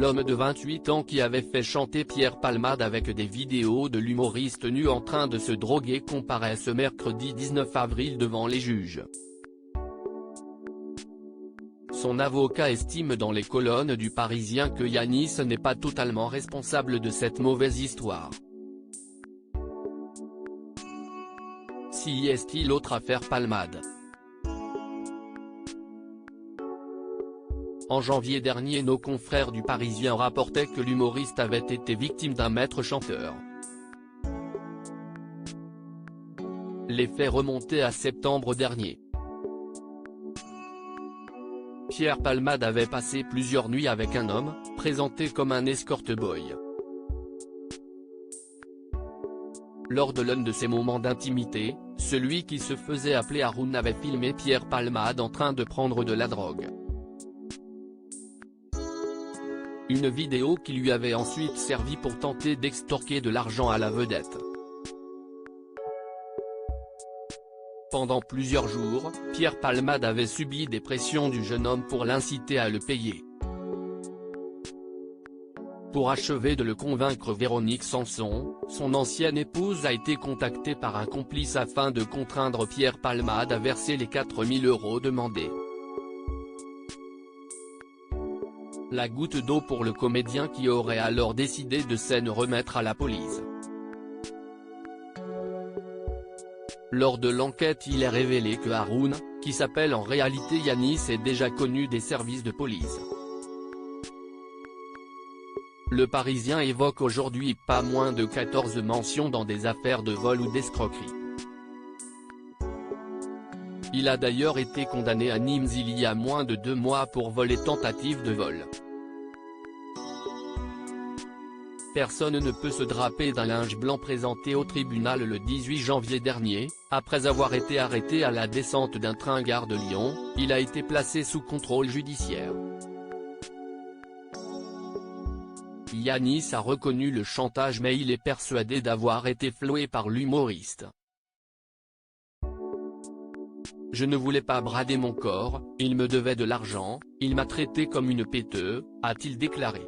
L'homme de 28 ans qui avait fait chanter Pierre Palmade avec des vidéos de l'humoriste nu en train de se droguer comparaît ce mercredi 19 avril devant les juges. Son avocat estime dans les colonnes du Parisien que Yanis n'est pas totalement responsable de cette mauvaise histoire. Si est-il l'autre affaire Palmade? En janvier dernier, nos confrères du Parisien rapportaient que l'humoriste avait été victime d'un maître chanteur. Les faits remontaient à septembre dernier. Pierre Palmade avait passé plusieurs nuits avec un homme, présenté comme un escort boy. Lors de l'un de ces moments d'intimité, celui qui se faisait appeler Haroun avait filmé Pierre Palmade en train de prendre de la drogue. Une vidéo qui lui avait ensuite servi pour tenter d'extorquer de l'argent à la vedette. Pendant plusieurs jours, Pierre Palmade avait subi des pressions du jeune homme pour l'inciter à le payer. Pour achever de le convaincre, Véronique Sanson, son ancienne épouse, a été contactée par un complice afin de contraindre Pierre Palmade à verser les 4 000 € demandés. La goutte d'eau pour le comédien qui aurait alors décidé de s'en remettre à la police. Lors de l'enquête, il est révélé que Haroun, qui s'appelle en réalité Yanis, est déjà connu des services de police. Le Parisien évoque aujourd'hui pas moins de 14 mentions dans des affaires de vol ou d'escroquerie. Il a d'ailleurs été condamné à Nîmes il y a moins de 2 mois pour vol et tentative de vol. Personne ne peut se draper d'un linge blanc présenté au tribunal le 18 janvier dernier. Après avoir été arrêté à la descente d'un train gare de Lyon, il a été placé sous contrôle judiciaire. Yanis a reconnu le chantage mais il est persuadé d'avoir été floué par l'humoriste. Je ne voulais pas brader mon corps, il me devait de l'argent, il m'a traité comme une péteuse, a-t-il déclaré.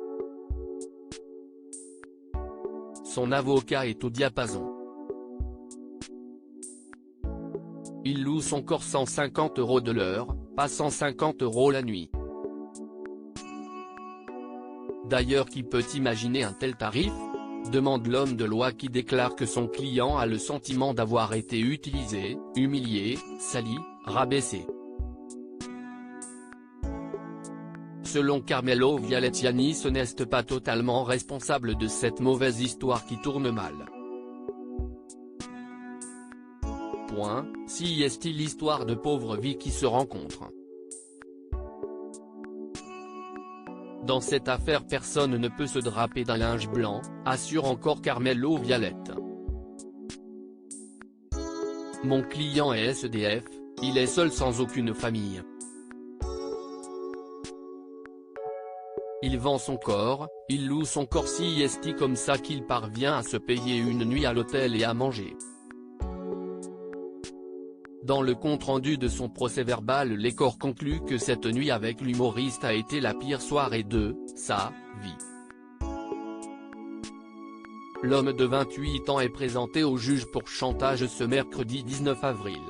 Son avocat est au diapason. Il loue son corps 150 € de l'heure, pas 150 € la nuit. D'ailleurs, qui peut imaginer un tel tarif? Demande l'homme de loi qui déclare que son client a le sentiment d'avoir été utilisé, humilié, sali, rabaissé. Selon Carmelo Viallet, Yanis n'est pas totalement responsable de cette mauvaise histoire qui tourne mal. Si est-il l'histoire de pauvres vies qui se rencontrent? Dans cette affaire, personne ne peut se draper d'un linge blanc, assure encore Carmelo Viallet. Mon client est SDF, il est seul sans aucune famille. Il vend son corps, il loue son corps, si est comme ça qu'il parvient à se payer une nuit à l'hôtel et à manger. Dans le compte-rendu de son procès-verbal, les corps conclut que cette nuit avec l'humoriste a été la pire soirée de sa vie. L'homme de 28 ans est présenté au juge pour chantage ce mercredi 19 avril.